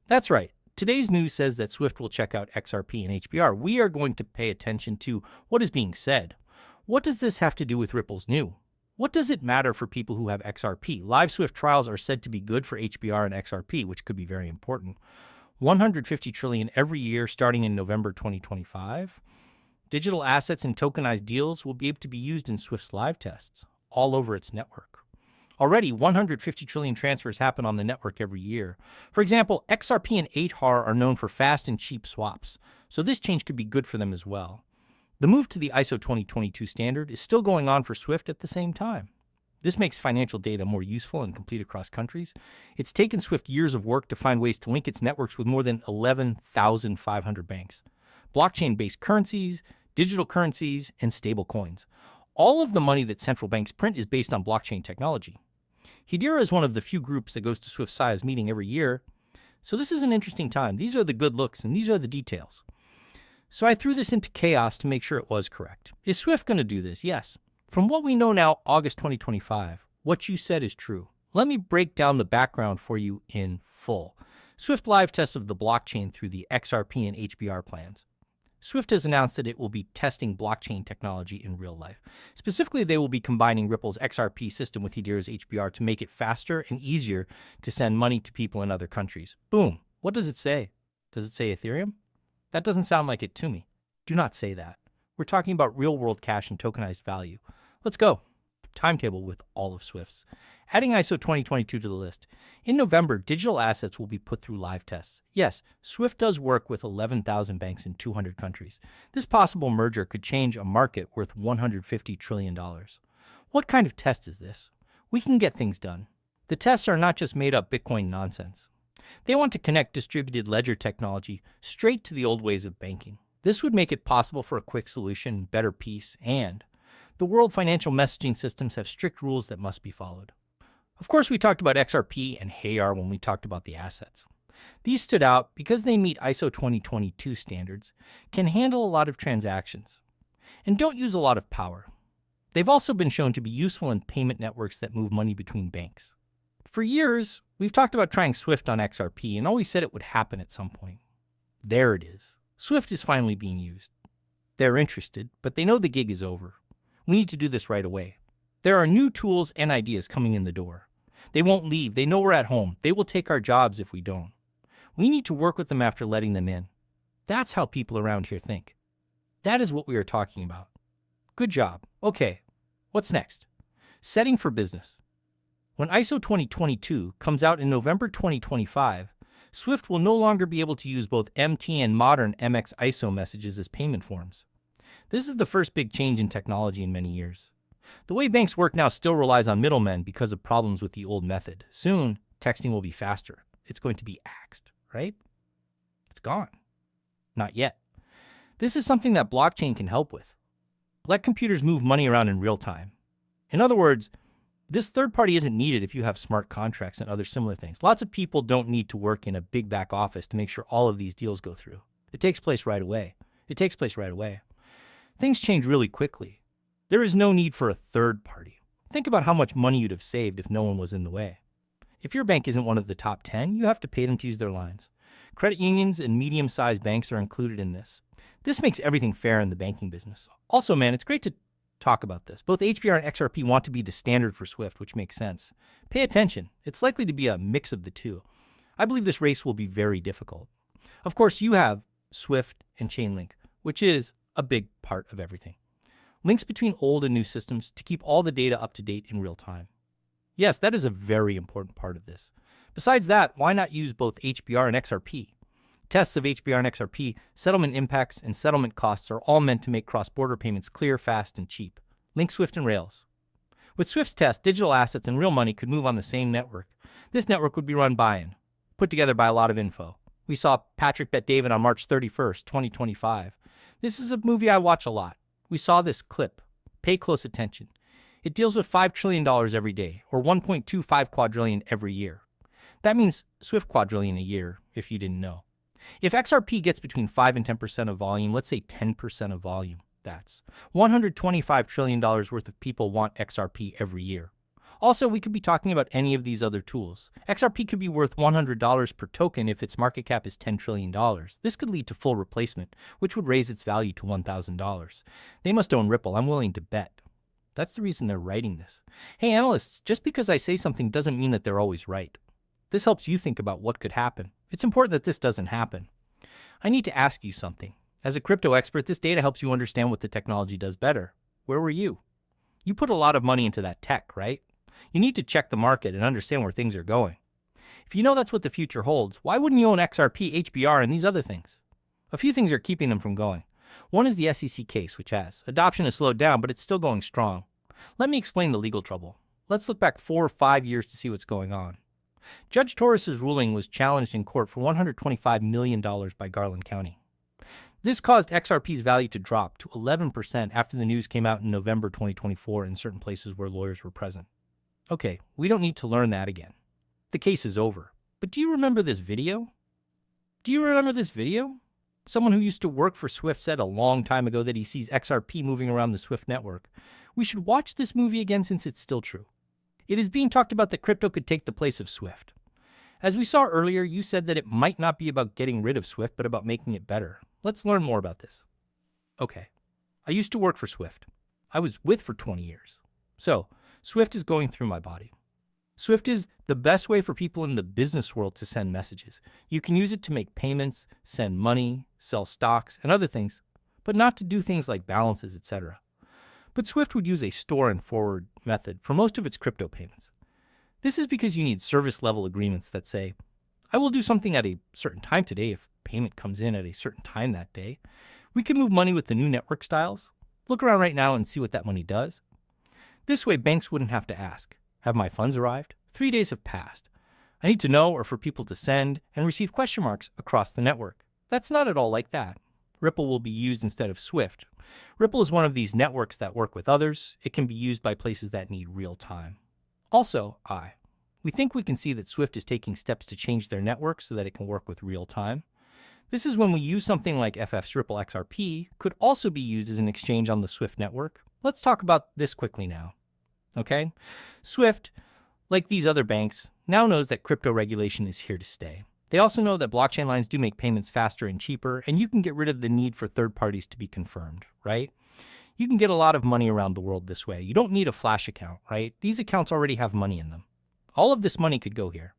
That's right. Today's news says that Swift will check out XRP and HBR. We are going to pay attention to what is being said. What does this have to do with Ripple's new? What does it matter for people who have XRP? Live Swift trials are said to be good for HBR and XRP, which could be very important. 150 trillion every year starting in November 2025. Digital assets and tokenized deals will be able to be used in Swift's live tests all over its network. Already, 150 trillion transfers happen on the network every year. For example, XRP and HBAR are known for fast and cheap swaps, so this change could be good for them as well. The move to the ISO 2022 standard is still going on for Swift at the same time. This makes financial data more useful and complete across countries. It's taken Swift years of work to find ways to link its networks with more than 11,500 banks. Blockchain-based currencies, digital currencies, and stable coins. All of the money that central banks print is based on blockchain technology. Hedera is one of the few groups that goes to Swift SIA's meeting every year. So this is an interesting time. These are the good looks and these are the details. So I threw this into chaos to make sure it was correct. Is Swift going to do this? Yes. From what we know now, August 2025, what you said is true. Let me break down the background for you in full. Swift live tests of the blockchain through the XRP and HBR plans. Swift has announced that it will be testing blockchain technology in real life. Specifically, they will be combining Ripple's XRP system with Hedera's HBR to make it faster and easier to send money to people in other countries. Boom. What does it say? Does it say Ethereum? That doesn't sound like it to me. Do not say that. We're talking about real-world cash and tokenized value. Let's go. Timetable with all of Swift's. Adding ISO 2022 to the list. In November, digital assets will be put through live tests. Yes, Swift does work with 11,000 banks in 200 countries. This possible merger could change a market worth $150 trillion. What kind of test is this? We can get things done. The tests are not just made-up Bitcoin nonsense. They want to connect distributed ledger technology straight to the old ways of banking. This would make it possible for a quick solution, better peace, and the world financial messaging systems have strict rules that must be followed. Of course, we talked about XRP and HBAR when we talked about the assets. These stood out because they meet ISO 2022 standards, can handle a lot of transactions, and don't use a lot of power. They've also been shown to be useful in payment networks that move money between banks. For years, we've talked about trying Swift on XRP and always said it would happen at some point. There it is. Swift is finally being used. They're interested, but they know the gig is over. We need to do this right away. There are new tools and ideas coming in the door. They won't leave. They know we're at home. They will take our jobs if we don't. We need to work with them after letting them in. That's how people around here think. That is what we are talking about. Good job. Okay, what's next? Setting for business. When ISO 2022 comes out in November 2025, Swift will no longer be able to use both MT and modern MX ISO messages as payment forms. This is the first big change in technology in many years. The way banks work now still relies on middlemen because of problems with the old method. Soon, texting will be faster. It's going to be axed, right? It's gone. Not yet. This is something that blockchain can help with. Let computers move money around in real time. In other words, this third party isn't needed if you have smart contracts and other similar things. Lots of people don't need to work in a big back office to make sure all of these deals go through. It takes place right away. Things change really quickly. There is no need for a third party. Think about how much money you'd have saved if no one was in the way. If your bank isn't one of the top 10, you have to pay them to use their lines. Credit unions and medium-sized banks are included in this. This makes everything fair in the banking business. Also, man, it's great to talk about this. Both HBR and XRP want to be the standard for Swift, which makes sense. Pay attention. It's likely to be a mix of the two. I believe this race will be very difficult. Of course, you have Swift and Chainlink, which is a big part of everything. Links between old and new systems to keep all the data up to date in real time. Yes, that is a very important part of this. Besides that, why not use both HBR and XRP? Tests of HBR and XRP, settlement impacts, and settlement costs are all meant to make cross-border payments clear, fast, and cheap. Link Swift and Rails. With Swift's test, digital assets and real money could move on the same network. This network would be run by and put together by a lot of info. We saw Patrick Bet David on March 31st, 2025. This is a movie I watch a lot. We saw this clip. Pay close attention. It deals with $5 trillion every day, or 1.25 quadrillion every year. That means Swift quadrillion a year, if you didn't know. If XRP gets between 5 and 10% of volume, let's say 10% of volume, that's $125 trillion worth of people want XRP every year. Also, we could be talking about any of these other tools. XRP could be worth $100 per token if its market cap is $10 trillion. This could lead to full replacement, which would raise its value to $1,000. They must own Ripple, I'm willing to bet. That's the reason they're writing this. Hey analysts, just because I say something doesn't mean that they're always right. This helps you think about what could happen. It's important that this doesn't happen. I need to ask you something. As a crypto expert, this data helps you understand what the technology does better. Where were you? You put a lot of money into that tech, right? You need to check the market and understand where things are going. If you know that's what the future holds, why wouldn't you own XRP, HBR, and these other things? A few things are keeping them from going. One is the SEC case, which has. Adoption has slowed down, but it's still going strong. Let me explain the legal trouble. Let's look back 4 or 5 years to see what's going on. Judge Torres's ruling was challenged in court for $125 million by Garland County. This caused XRP's value to drop to 11% after the news came out in November 2024 in certain places where lawyers were present. Okay, we don't need to learn that again. The case is over. But do you remember this video? Someone who used to work for Swift said a long time ago that he sees XRP moving around the Swift network. We should watch this movie again since it's still true. It is being talked about that crypto could take the place of Swift. As we saw earlier, you said that it might not be about getting rid of Swift, but about making it better. Let's learn more about this. Okay, I used to work for Swift. I was with for 20 years. So, Swift is going through my body. Swift is the best way for people in the business world to send messages. You can use it to make payments, send money, sell stocks, and other things, but not to do things like balances, etc. But Swift would use a store and forward method for most of its crypto payments. This is because you need service level agreements that say, I will do something at a certain time today if payment comes in at a certain time that day. We can move money with the new network styles. Look around right now and see what that money does. This way, banks wouldn't have to ask, have my funds arrived? 3 days have passed. I need to know or for people to send and receive question marks across the network. That's not at all like that. Ripple will be used instead of Swift. Ripple is one of these networks that work with others. It can be used by places that need real time. Also, we think we can see that Swift is taking steps to change their network so that it can work with real time. This is when we use something like FF's Ripple XRP could also be used as an exchange on the Swift network. Let's talk about this quickly now. Okay? Swift, like these other banks, now knows that crypto regulation is here to stay. They also know that blockchain lines do make payments faster and cheaper, and you can get rid of the need for third parties to be confirmed, right? You can get a lot of money around the world this way. You don't need a Flash account, right? These accounts already have money in them. All of this money could go here.